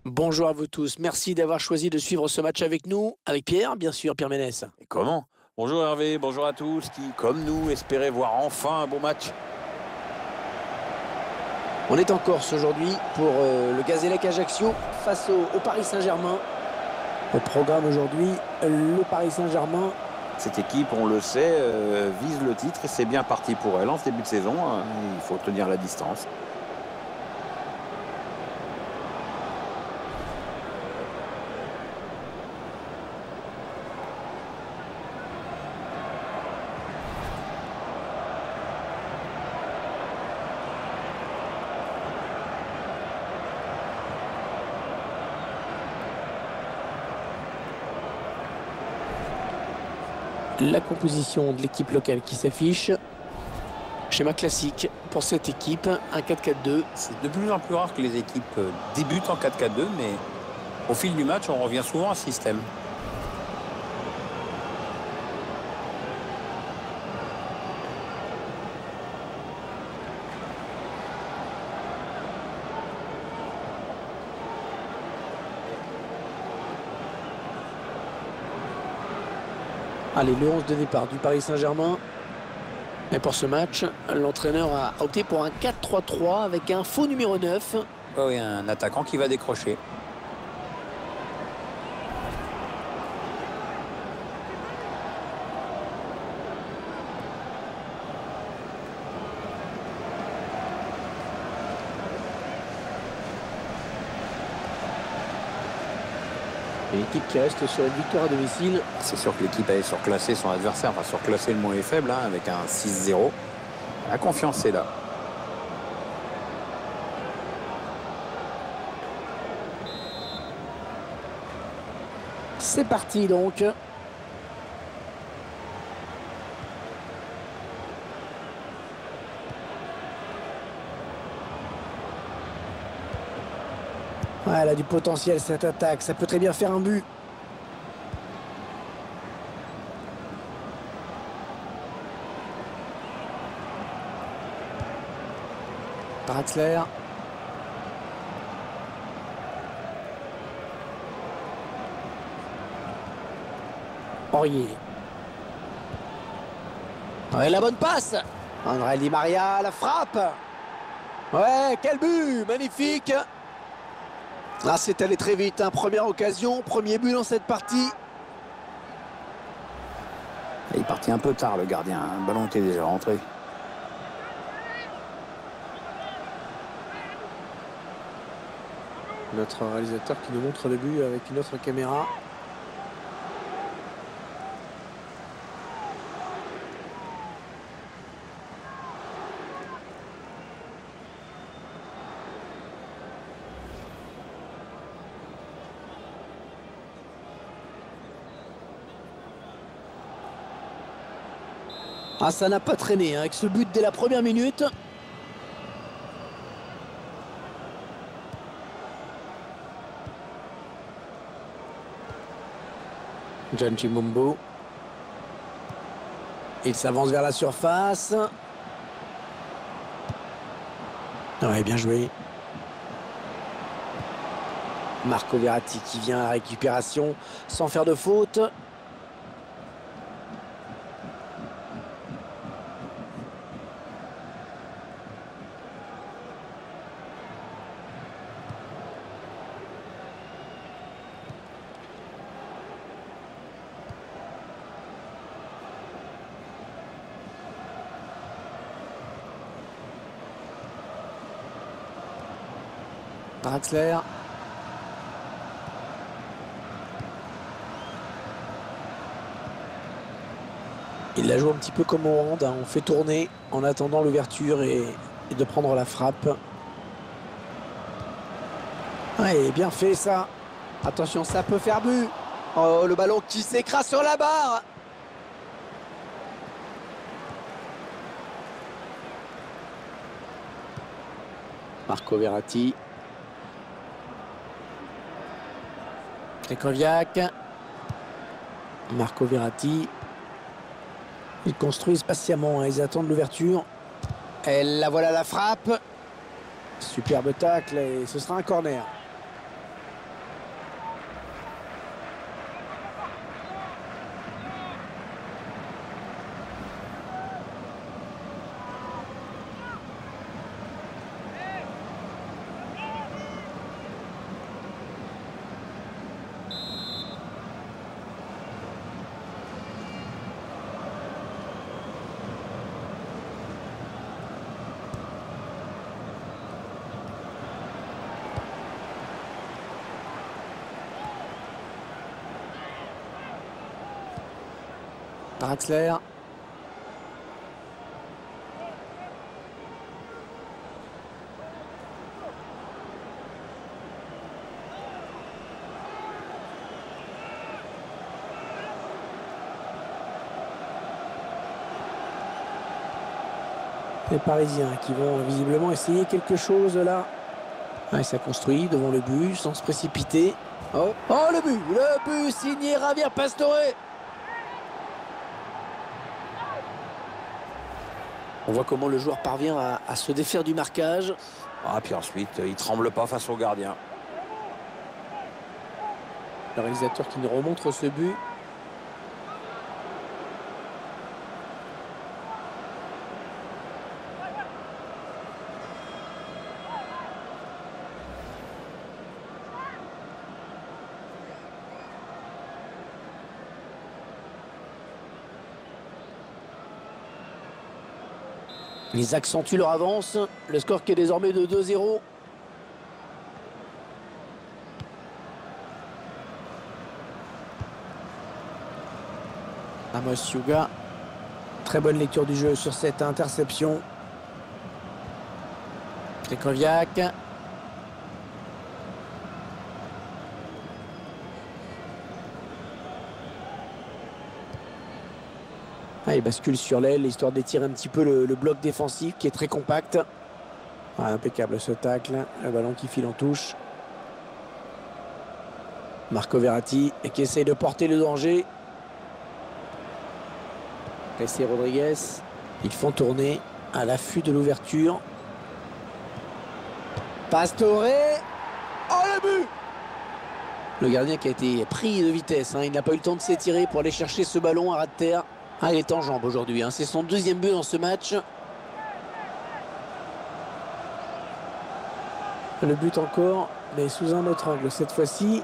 Bonjour à vous tous. Merci d'avoir choisi de suivre ce match avec nous, avec Pierre, bien sûr, Pierre Ménès. Et comment? Bonjour Hervé, bonjour à tous qui, comme nous, espéraient voir enfin un bon match. On est en Corse aujourd'hui pour le Gazélec Ajaccio face au Paris Saint-Germain. Au programme aujourd'hui, le Paris Saint-Germain. Cette équipe, on le sait, vise le titre et c'est bien parti pour elle en ce début de saison. Il faut tenir la distance. La composition de l'équipe locale qui s'affiche. Schéma classique pour cette équipe, un 4-4-2. C'est de plus en plus rare que les équipes débutent en 4-4-2, mais au fil du match, on revient souvent à ce système. Allez, le 11 de départ du Paris Saint-Germain. Et pour ce match, l'entraîneur a opté pour un 4-3-3 avec un faux numéro 9. Oh, et un attaquant qui va décrocher. Une équipe qui reste sur une victoire à domicile. C'est sûr que l'équipe avait surclassé son adversaire. Enfin, surclassé, le mot est faible, avec un 6-0. La confiance est là. C'est parti donc. Ouais, elle a du potentiel cette attaque, ça peut très bien faire un but. Draxler. Aurier. Ouais, la bonne passe. André Di Maria, la frappe. Ouais, quel but, magnifique. Ah, c'est allé très vite, hein. Première occasion, premier but dans cette partie. Il est parti un peu tard, le gardien. Le ballon était déjà rentré. Notre réalisateur qui nous montre le but avec une autre caméra. Ah, ça n'a pas traîné, hein, avec ce but dès la première minute. John Chimumbo. Il s'avance vers la surface. Ouais, bien joué. Marco Verratti qui vient à la récupération sans faire de faute. Draxler. Il la joue un petit peu comme au hand, hein. On fait tourner en attendant l'ouverture et de prendre la frappe. Ouais, bien fait ça. Attention, ça peut faire but. Oh, le ballon qui s'écrase sur la barre. Marco Verratti. Krychowiak. Marco Verratti. Ils construisent patiemment, hein. Ils attendent l'ouverture. Et la voilà la frappe. Superbe tacle et ce sera un corner. Draxler. Les Parisiens qui vont visiblement essayer quelque chose là. Ouais, ça construit devant le but sans se précipiter. Oh, oh le but signé Javier Pastore. On voit comment le joueur parvient à se défaire du marquage. Ah, puis ensuite, il tremble pas face au gardien. Le réalisateur qui nous remontre ce but. Ils accentuent leur avance. Le score qui est désormais de 2-0. Amos Yuga. Très bonne lecture du jeu sur cette interception. Krychowiak. Ah, il bascule sur l'aile, histoire d'étirer un petit peu le bloc défensif qui est très compact. Ah, impeccable ce tacle. Le ballon qui file en touche. Marco Verratti qui essaye de porter le danger. Jessé Rodriguez. Ils font tourner à l'affût de l'ouverture. Pastore. Oh le but! Le gardien qui a été pris de vitesse. Il n'a pas eu le temps de s'étirer pour aller chercher ce ballon à ras de terre. Ah, il est en jambes aujourd'hui. C'est son deuxième but dans ce match. Le but encore, mais sous un autre angle cette fois-ci.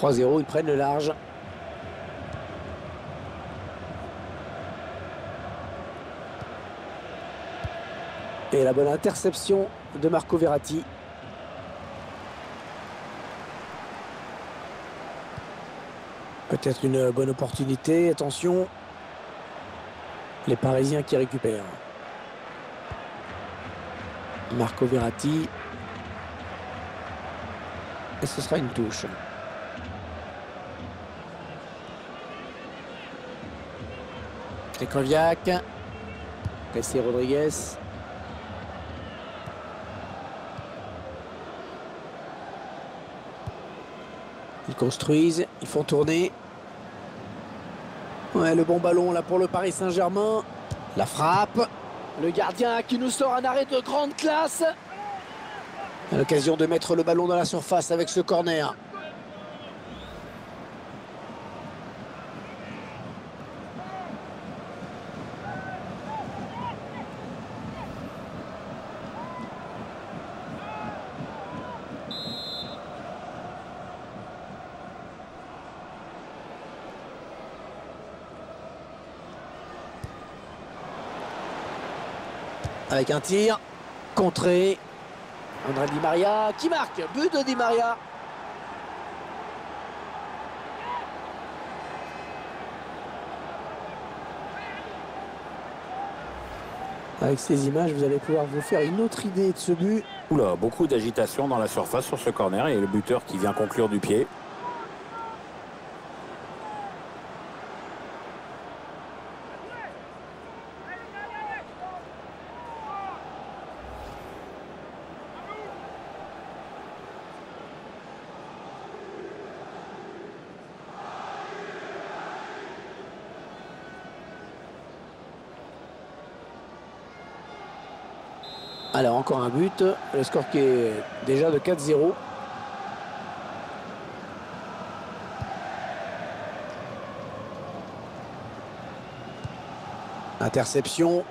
« 3-0 », ils prennent le large. Et la bonne interception de Marco Verratti. Peut-être une bonne opportunité. Attention. Les Parisiens qui récupèrent. Marco Verratti. Et ce sera une touche. Krychowiak. Jessé Rodriguez. Ils construisent, ils font tourner. Ouais, le bon ballon là pour le Paris Saint-Germain. La frappe. Le gardien qui nous sort un arrêt de grande classe. À l'occasion de mettre le ballon dans la surface avec ce corner. Avec un tir contré. André Di Maria qui marque. But de Di Maria. Avec ces images, vous allez pouvoir vous faire une autre idée de ce but. Oula, beaucoup d'agitation dans la surface sur ce corner et le buteur qui vient conclure du pied. Alors encore un but, le score qui est déjà de 4-0. Interception.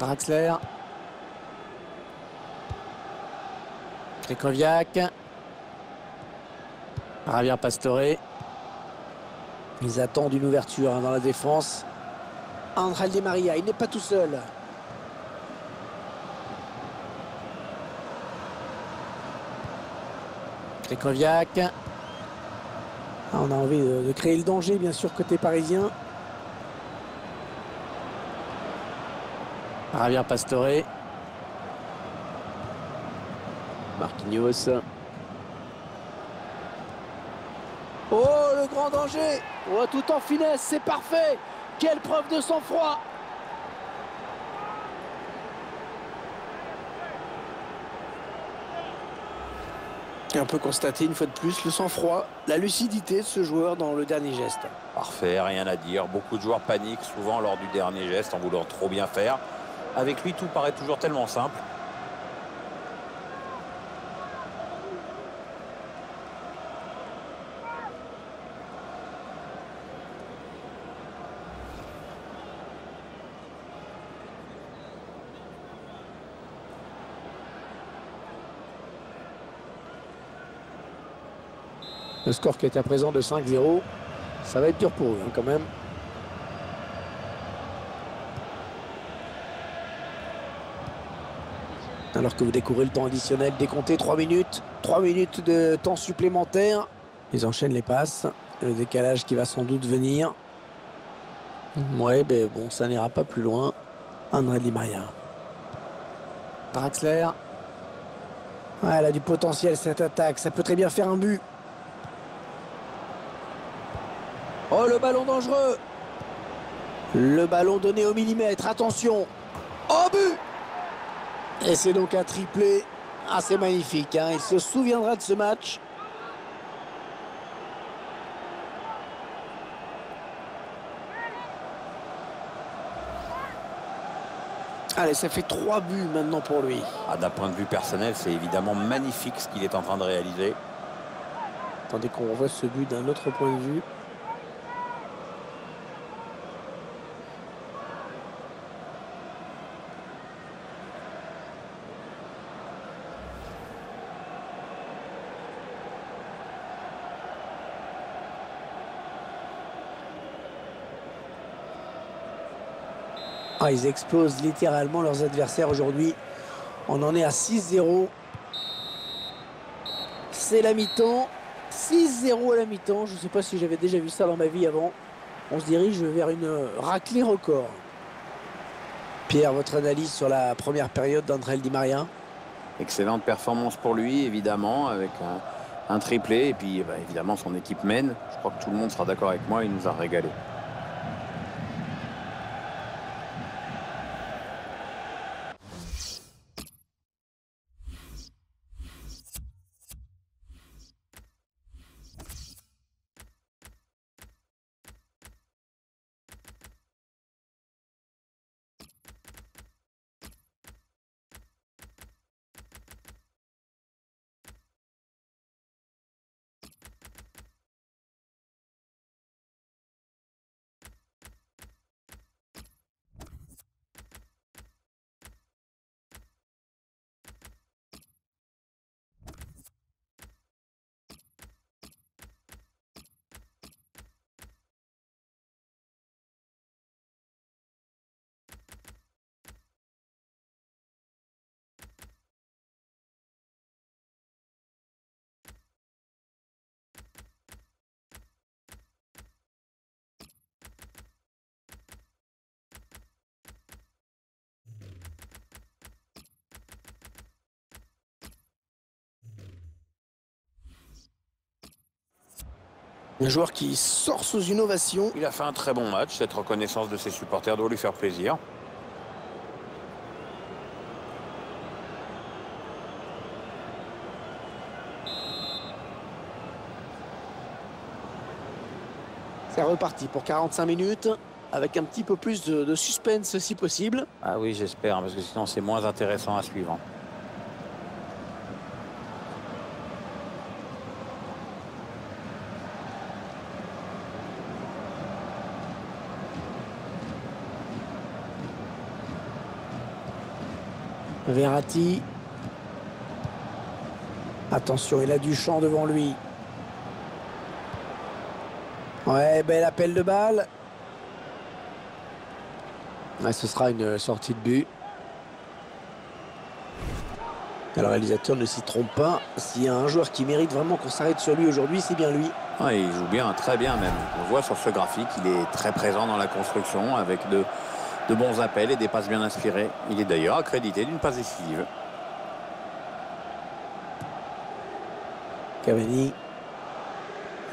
Draxler. Krychowiak. Javier Pastore. Ils attendent une ouverture dans la défense. Ángel Di María, il n'est pas tout seul. Krychowiak. On a envie de créer le danger, bien sûr, côté parisien. Javier Pastore. Marquinhos. Oh, le grand danger! Oh, tout en finesse, c'est parfait! Quelle preuve de sang-froid! Et on peut constater une fois de plus le sang-froid, la lucidité de ce joueur dans le dernier geste. Parfait, rien à dire. Beaucoup de joueurs paniquent souvent lors du dernier geste en voulant trop bien faire. Avec lui, tout paraît toujours tellement simple. Le score qui est à présent de 5-0, ça va être dur pour eux quand même. Alors que vous découvrez le temps additionnel décompté, 3 minutes. 3 minutes de temps supplémentaire. Ils enchaînent les passes. Le décalage qui va sans doute venir. Ouais, ben bon, ça n'ira pas plus loin. Ángel Di María. Draxler. Ouais, elle a du potentiel cette attaque. Ça peut très bien faire un but. Oh, le ballon dangereux. Le ballon donné au millimètre. Attention. Oh, but. Et c'est donc un triplé. Ah, c'est magnifique, hein. Il se souviendra de ce match. Allez, ça fait 3 buts maintenant pour lui. Ah, d'un point de vue personnel, c'est évidemment magnifique ce qu'il est en train de réaliser. Attendez qu'on revoie ce but d'un autre point de vue. Ah, ils explosent littéralement leurs adversaires aujourd'hui. On en est à 6-0. C'est la mi-temps. 6-0 à la mi-temps. Je ne sais pas si j'avais déjà vu ça dans ma vie avant. On se dirige vers une raclée record. Pierre, votre analyse sur la première période d'Ángel Di María? Excellente performance pour lui, évidemment, avec un triplé. Et puis, évidemment, son équipe mène. Je crois que tout le monde sera d'accord avec moi. Il nous a régalé. Un joueur qui sort sous une ovation. Il a fait un très bon match. Cette reconnaissance de ses supporters doit lui faire plaisir. C'est reparti pour 45 minutes. Avec un petit peu plus de suspense si possible. Ah oui, j'espère, parce que sinon c'est moins intéressant à suivre. Verratti. Attention, il a du champ devant lui. Ouais, bel appel de balle. Ouais, ce sera une sortie de but. Le réalisateur ne s'y trompe pas. S'il y a un joueur qui mérite vraiment qu'on s'arrête sur lui aujourd'hui, c'est bien lui. Ouais, il joue bien, très bien même. On voit sur ce graphique, il est très présent dans la construction avec de bons appels et des passes bien inspirées. Il est d'ailleurs accrédité d'une passe décisive. Cavani.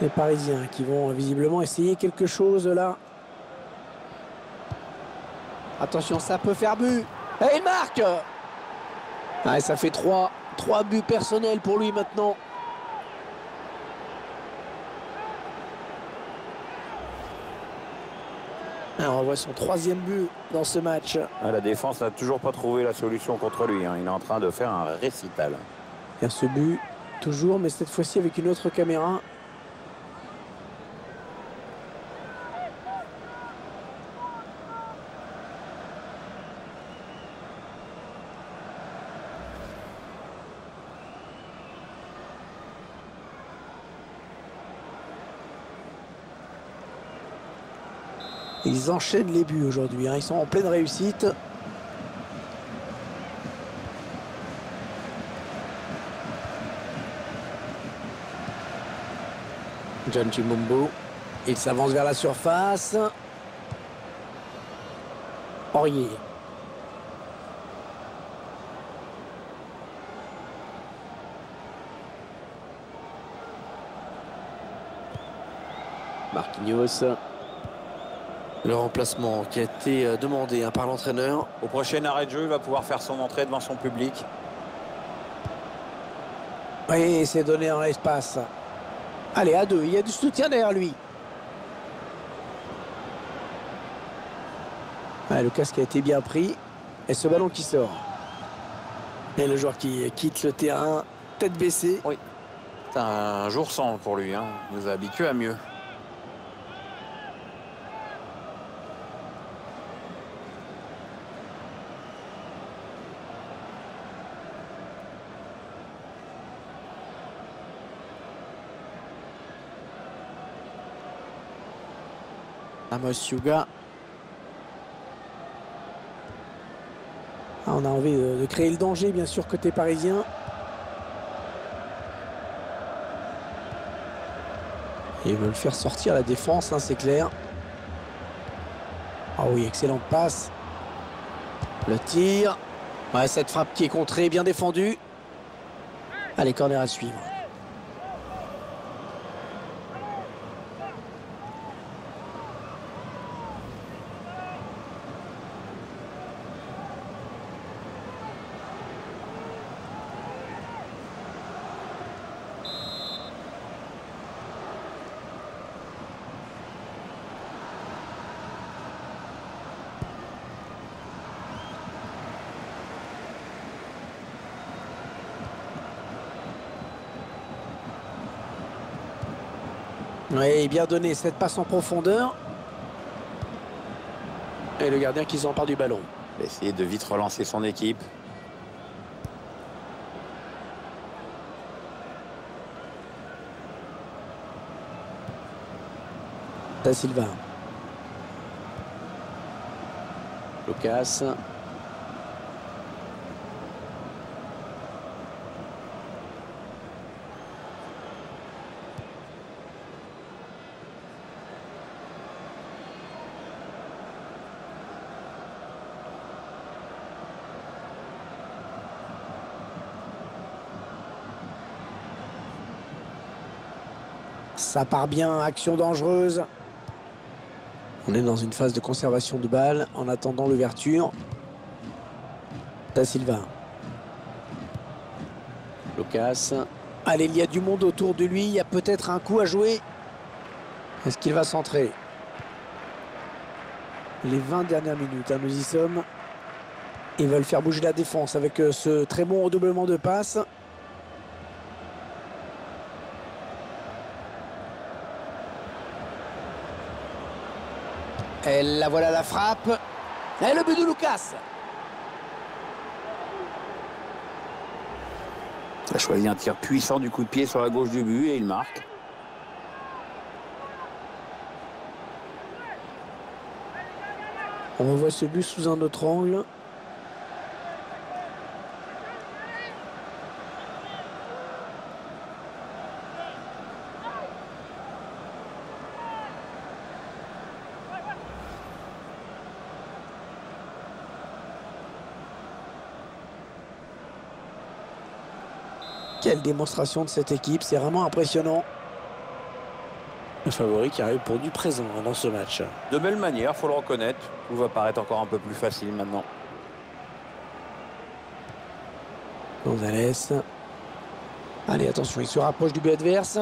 Les Parisiens qui vont visiblement essayer quelque chose là. Attention, ça peut faire but. Et il marque. Ouais, ça fait 3 buts personnels pour lui maintenant. Alors, on voit son 3e but dans ce match. La défense n'a toujours pas trouvé la solution contre lui. Il est en train de faire un récital. Il y a ce but, toujours, mais cette fois-ci avec une autre caméra. Ils enchaînent les buts aujourd'hui, hein. Ils sont en pleine réussite. John Chimombo. Il s'avance vers la surface. Aurier. Marquinhos. Le remplacement qui a été demandé par l'entraîneur. Au prochain arrêt de jeu, il va pouvoir faire son entrée devant son public. Oui, c'est donné dans l'espace. Allez, à 2, il y a du soutien derrière lui. Ouais, le casque a été bien pris. Et ce ballon qui sort. Et le joueur qui quitte le terrain, tête baissée. Oui, c'est un jour sans pour lui, hein. Il nous a habitués à mieux. Amos Yuga. On a envie de créer le danger, bien sûr, côté parisien. Et ils veulent faire sortir la défense, hein, c'est clair. Ah oui, excellente passe. Le tir. Ouais, cette frappe qui est contrée, bien défendue. Allez, corner à suivre. Oui, bien donné cette passe en profondeur. Et le gardien qui s'empare du ballon. Il va essayer de vite relancer son équipe. Da Silva. Lucas. Ça part bien, action dangereuse. On est dans une phase de conservation de balle en attendant l'ouverture. Da Silva. Lucas. Allez, il y a du monde autour de lui. Il y a peut-être un coup à jouer. Est-ce qu'il va centrer? Les 20 dernières minutes, hein, nous y sommes. Ils veulent faire bouger la défense avec ce très bon redoublement de passes. Et la voilà la frappe. Et le but de Lucas. Il a choisi un tir puissant du coup de pied sur la gauche du but et il marque. On revoit ce but sous un autre angle. Quelle démonstration de cette équipe, c'est vraiment impressionnant. Le favori qui arrive pour du présent dans ce match. De belle manière, faut le reconnaître. Tout va paraître encore un peu plus facile maintenant. Gonzalez. Allez, attention, il se rapproche du but adverse.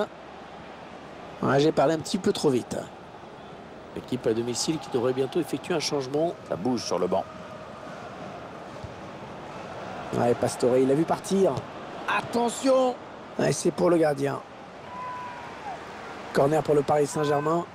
Ouais, j'ai parlé un petit peu trop vite. L'équipe à domicile qui devrait bientôt effectuer un changement. Ça bouge sur le banc. Ouais, Pastore, il a vu partir. Attention! Ouais, c'est pour le gardien. Corner pour le Paris Saint-Germain.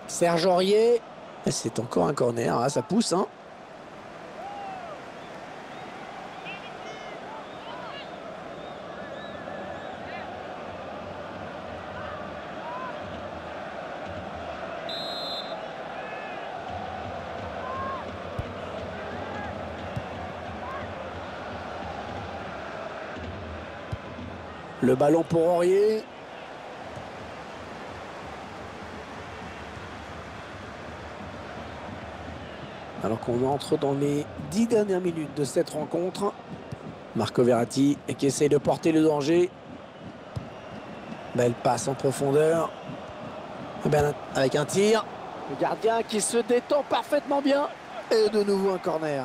Serge Aurier. C'est encore un corner, hein, ça pousse. Hein. Le ballon pour Aurier. Alors qu'on entre dans les 10 dernières minutes de cette rencontre. Marco Verratti qui essaye de porter le danger. Belle passe en profondeur. Ben, avec un tir. Le gardien qui se détend parfaitement bien. Et de nouveau un corner.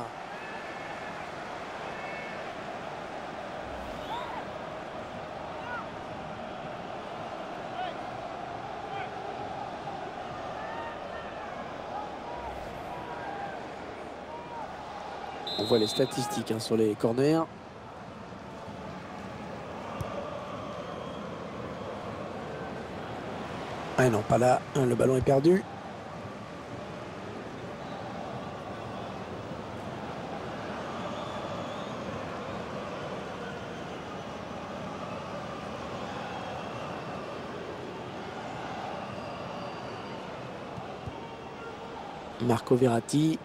On voit les statistiques hein, sur les corners. Ah non, pas là. Le ballon est perdu. Marco Verratti.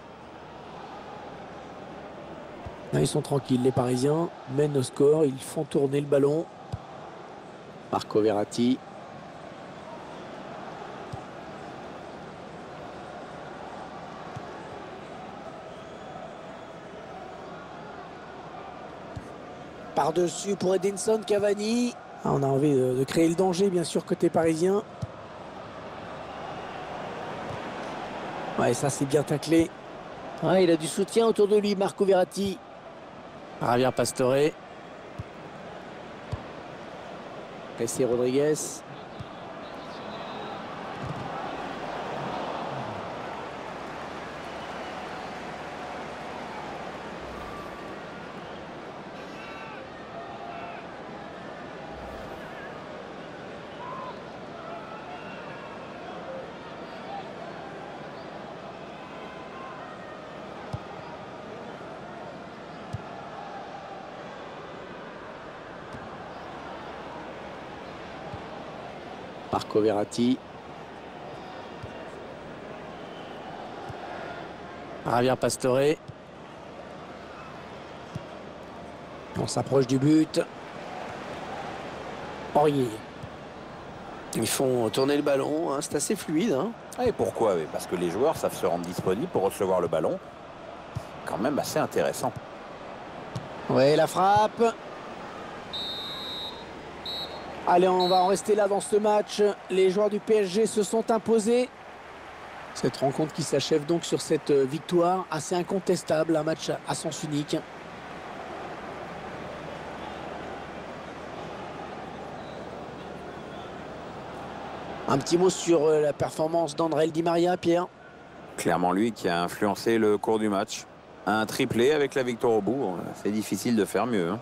Là, ils sont tranquilles, les Parisiens mènent au score, ils font tourner le ballon. Marco Verratti. Par-dessus pour Edinson Cavani. Ah, on a envie de créer le danger, bien sûr, côté parisien. Ouais, ça, c'est bien taclé. Ouais, il a du soutien autour de lui, Marco Verratti. Javier Pastore. Jessé Rodriguez. Marco Verratti. Javier Pastore. On s'approche du but. Aurier. Ils font tourner le ballon, hein, c'est assez fluide. Hein. Ah, et pourquoi? Parce que les joueurs savent se rendre disponibles pour recevoir le ballon. Quand même assez intéressant. Ouais, la frappe. Allez, on va en rester là dans ce match. Les joueurs du PSG se sont imposés. Cette rencontre qui s'achève donc sur cette victoire assez incontestable, un match à sens unique. Un petit mot sur la performance d'André Di Maria, Pierre. Clairement lui qui a influencé le cours du match. Un triplé avec la victoire au bout, c'est difficile de faire mieux, hein.